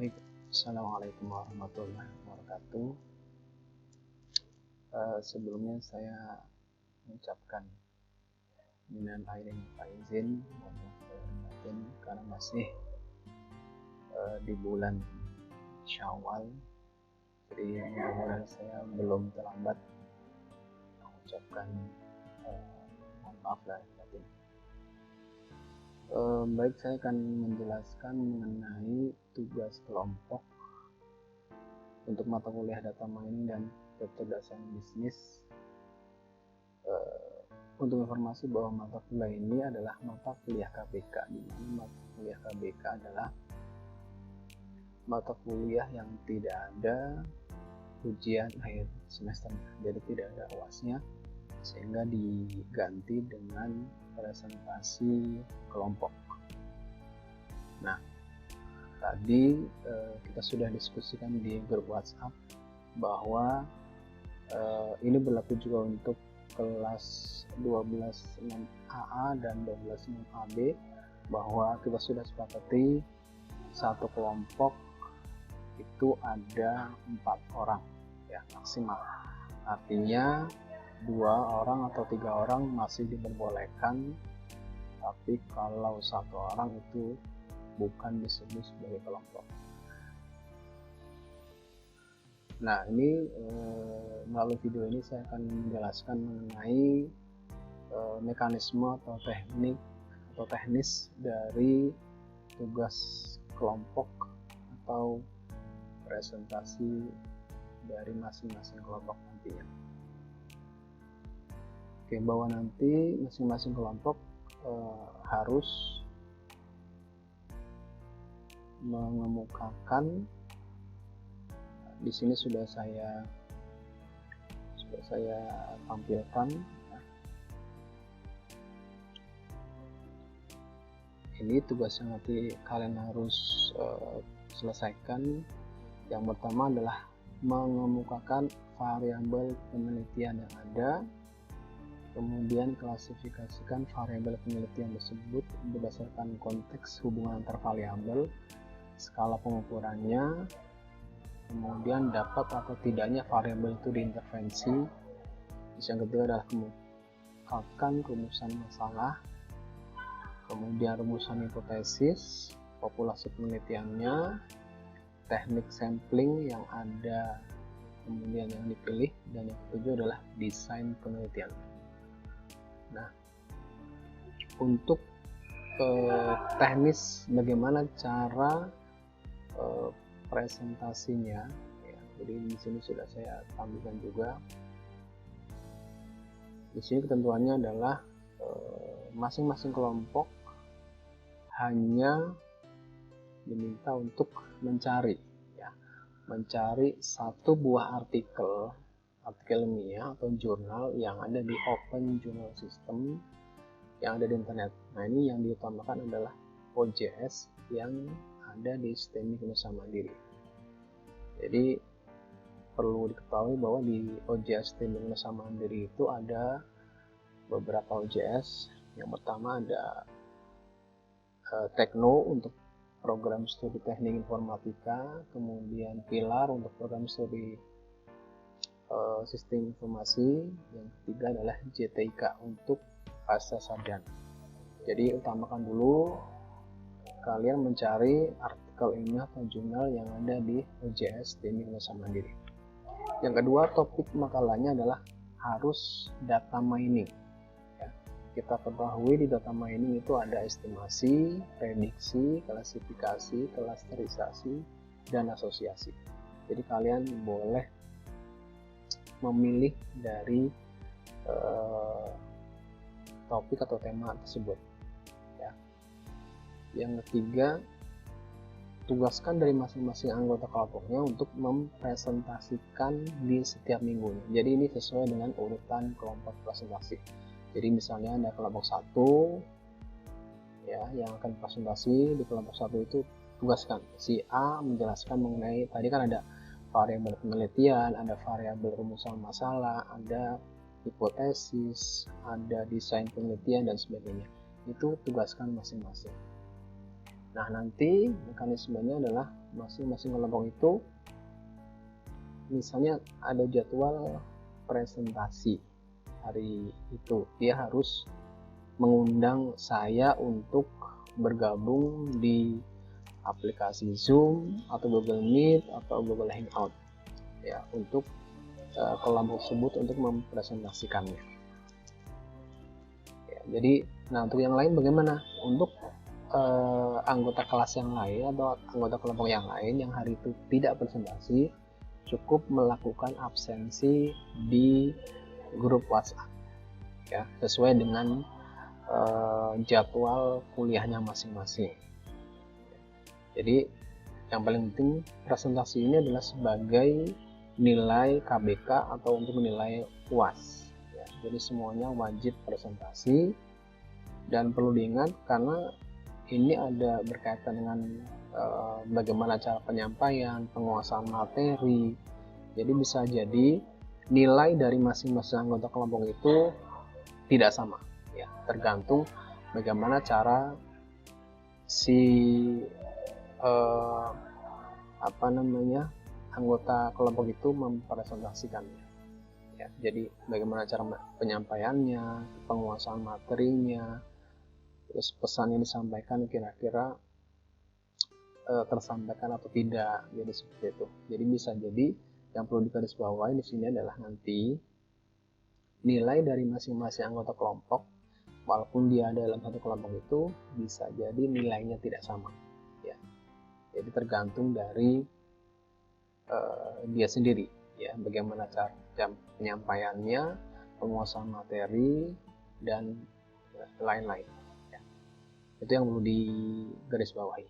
Baik, Assalamualaikum warahmatullahi wabarakatuh. Sebelumnya saya mengucapkan minal aidin wal faizin, mohon maaf lahir batin karena masih di bulan Syawal. Jadi mudah-mudahan saya belum terlambat mengucapkan mohon maaf lahir batin. Baik, saya akan menjelaskan mengenai tugas kelompok untuk mata kuliah data mining dan kecerdasan bisnis. Untuk informasi bahwa mata kuliah ini adalah mata kuliah KBK, di mana mata kuliah KBK adalah mata kuliah yang tidak ada ujian akhir semesternya, jadi tidak ada UAS-nya, sehingga diganti dengan presentasi kelompok. Nah, tadi kita sudah diskusikan di grup WhatsApp bahwa ini berlaku juga untuk kelas 12.6AA dan 12.6AB, bahwa kita sudah sepakati satu kelompok itu ada 4 orang ya maksimal. Artinya 2 orang atau 3 orang masih diperbolehkan, tapi kalau 1 orang itu bukan disebut sebagai kelompok. Nah, ini melalui video ini saya akan menjelaskan mengenai mekanisme atau teknik atau teknis dari tugas kelompok atau presentasi dari masing-masing kelompok nantinya. Oke, bahwa nanti masing-masing kelompok harus mengemukakan, di sini sudah saya tampilkan. Ini tugas yang nanti kalian harus selesaikan. Yang pertama adalah mengemukakan variabel penelitian yang ada, kemudian klasifikasikan variabel penelitian tersebut berdasarkan konteks hubungan antar variabel, skala pengukurannya, kemudian dapat atau tidaknya variabel itu diintervensi. Yang ketiga adalah kemukakan rumusan masalah, kemudian rumusan hipotesis, populasi penelitiannya, teknik sampling yang ada, kemudian yang dipilih, dan yang ketujuh adalah desain penelitian. Nah, untuk teknis bagaimana cara presentasinya ya, jadi di sini sudah saya tampilkan juga. Di sini ketentuannya adalah masing-masing kelompok hanya diminta untuk mencari satu buah artikel ilmiah atau jurnal yang ada di Open Journal System yang ada di internet. Nah, ini yang diutamakan adalah OJS yang ada di STMik Nusa Mandiri. Jadi perlu diketahui bahwa di OJS STMik Nusa Mandiri itu ada beberapa OJS. Yang pertama ada Tekno untuk program studi teknik informatika, kemudian Pilar untuk program studi sistem informasi, yang ketiga adalah JTIK untuk pasca sarjana. Jadi utamakan dulu kalian mencari artikel ilmiah atau jurnal yang ada di OJS STMik Nusa Mandiri. Yang kedua, topik makalahnya adalah harus data mining. Kita ketahui di data mining itu ada estimasi, prediksi, klasifikasi, klasterisasi, dan asosiasi. Jadi kalian boleh memilih dari topik atau tema tersebut ya. Yang ketiga, tugaskan dari masing-masing anggota kelompoknya untuk mempresentasikan di setiap minggunya. Jadi ini sesuai dengan urutan kelompok presentasi. Jadi misalnya ada kelompok 1 ya yang akan presentasi di kelompok 1 itu, tugaskan si A menjelaskan mengenai, tadi kan ada variabel penelitian, ada variabel rumusan masalah, ada hipotesis, ada desain penelitian dan sebagainya. Itu tugaskan masing-masing. Nah, nanti mekanismenya adalah masing-masing kelompok itu misalnya ada jadwal presentasi hari itu, dia harus mengundang saya untuk bergabung di aplikasi Zoom atau Google Meet atau Google Hangout ya, untuk kelompok tersebut untuk mempresentasikannya ya. Jadi nah, untuk yang lain bagaimana? Untuk anggota kelas yang lain atau anggota kelompok yang lain yang hari itu tidak presentasi, cukup melakukan absensi di grup WhatsApp ya, sesuai dengan jadwal kuliahnya masing-masing. Jadi yang paling penting presentasi ini adalah sebagai nilai KBK atau untuk nilai UAS ya. Jadi semuanya wajib presentasi, dan perlu diingat karena ini ada berkaitan dengan bagaimana cara penyampaian, penguasaan materi. Jadi bisa jadi nilai dari masing-masing anggota kelompok itu tidak sama ya, tergantung bagaimana cara si anggota kelompok itu mempresentasikannya ya. Jadi bagaimana cara penyampaiannya, penguasaan materinya, terus pesan yang disampaikan kira-kira tersampaikan atau tidak, jadi seperti itu. Jadi bisa jadi yang perlu digarisbawahi di sini adalah nanti nilai dari masing-masing anggota kelompok, walaupun dia ada dalam satu kelompok itu, bisa jadi nilainya tidak sama ya. Jadi tergantung dari dia sendiri ya, bagaimana cara penyampaiannya, penguasaan materi, dan lain-lain ya. Itu yang perlu digarisbawahi.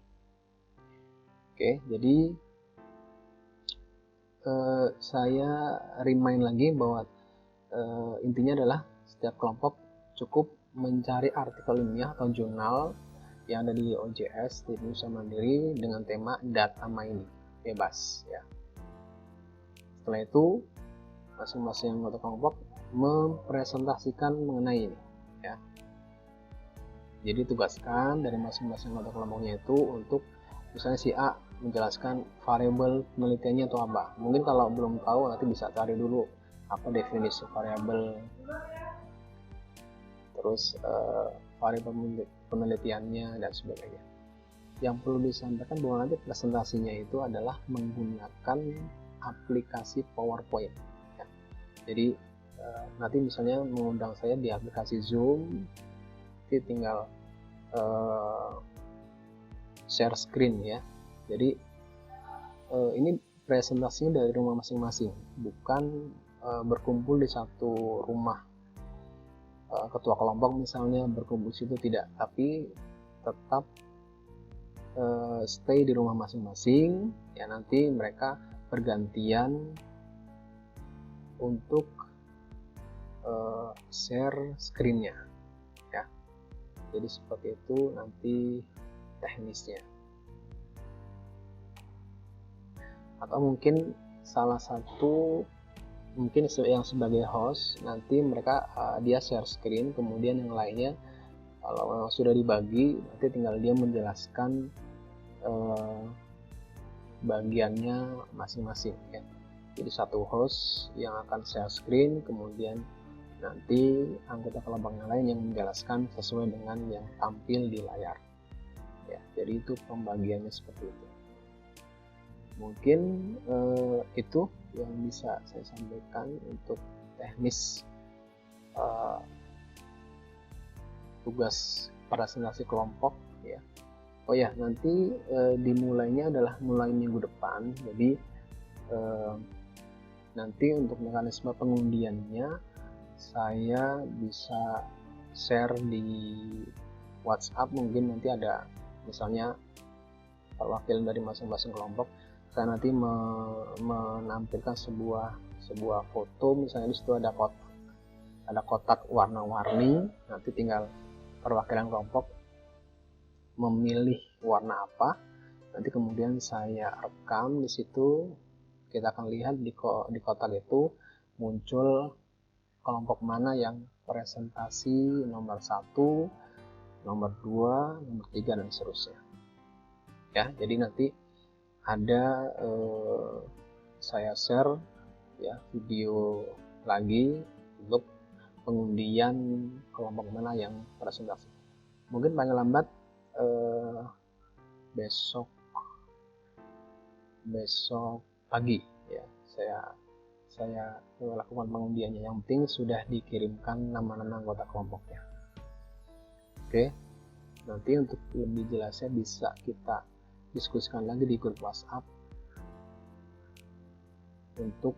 Oke, jadi saya remind lagi bahwa intinya adalah setiap kelompok cukup mencari artikel ilmiah atau jurnal yang ada di OJS di Indonesia Mandiri dengan tema data mining, bebas ya. Setelah itu masing-masing anggota kelompok mempresentasikan mengenai ini ya. Jadi tugaskan dari masing-masing anggota kelompoknya itu untuk misalnya si A menjelaskan variabel penelitiannya atau apa. Mungkin kalau belum tahu nanti bisa cari dulu apa definisi variabel, terus variabel penelitiannya dan sebagainya. Yang perlu disampaikan bahwa nanti presentasinya itu adalah menggunakan aplikasi PowerPoint ya. Jadi nanti misalnya mengundang saya di aplikasi Zoom, nanti tinggal share screen ya. Jadi ini presentasinya dari rumah masing-masing, bukan berkumpul di satu rumah. Ketua kelompok misalnya berkumpul situ, tidak, tapi tetap stay di rumah masing-masing ya. Nanti mereka bergantian untuk share screen-nya ya. Jadi seperti itu nanti teknisnya. Atau mungkin salah satu mungkin yang sebagai host, nanti mereka dia share screen, kemudian yang lainnya kalau sudah dibagi nanti tinggal dia menjelaskan bagiannya masing-masing ya. Jadi satu host yang akan share screen, kemudian nanti anggota kelompok yang lain yang menjelaskan sesuai dengan yang tampil di layar ya. Jadi itu pembagiannya seperti itu. Mungkin itu yang bisa saya sampaikan untuk teknis tugas presentasi kelompok ya. Oh ya, nanti dimulainya adalah mulai minggu depan. Jadi nanti untuk mekanisme pengundiannya saya bisa share di WhatsApp. Mungkin nanti ada misalnya perwakilan dari masing-masing kelompok, saya nanti menampilkan sebuah foto, misalnya di situ ada kotak warna-warni, nanti tinggal perwakilan kelompok memilih warna apa, nanti kemudian saya rekam di situ. Kita akan lihat di kotak itu muncul kelompok mana yang presentasi nomor 1, nomor 2, nomor 3 dan seterusnya. ya. Jadi nanti ada saya share ya video lagi untuk pengundian kelompok mana yang presentasi. Mungkin paling lambat besok pagi ya saya lakukan pengundiannya. Yang penting sudah dikirimkan nama-nama anggota kelompoknya. Oke, nanti untuk lebih jelasnya bisa kita diskusikan lagi di grup WhatsApp. Untuk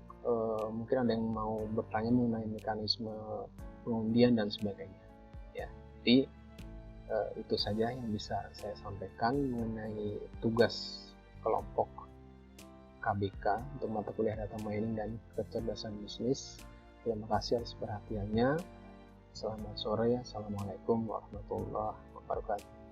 mungkin ada yang mau bertanya mengenai mekanisme pengundian dan sebagainya ya. Jadi itu saja yang bisa saya sampaikan mengenai tugas kelompok KBK untuk mata kuliah data mining dan kecerdasan bisnis. Terima kasih atas perhatiannya. Selamat sore. Assalamualaikum warahmatullahi wabarakatuh.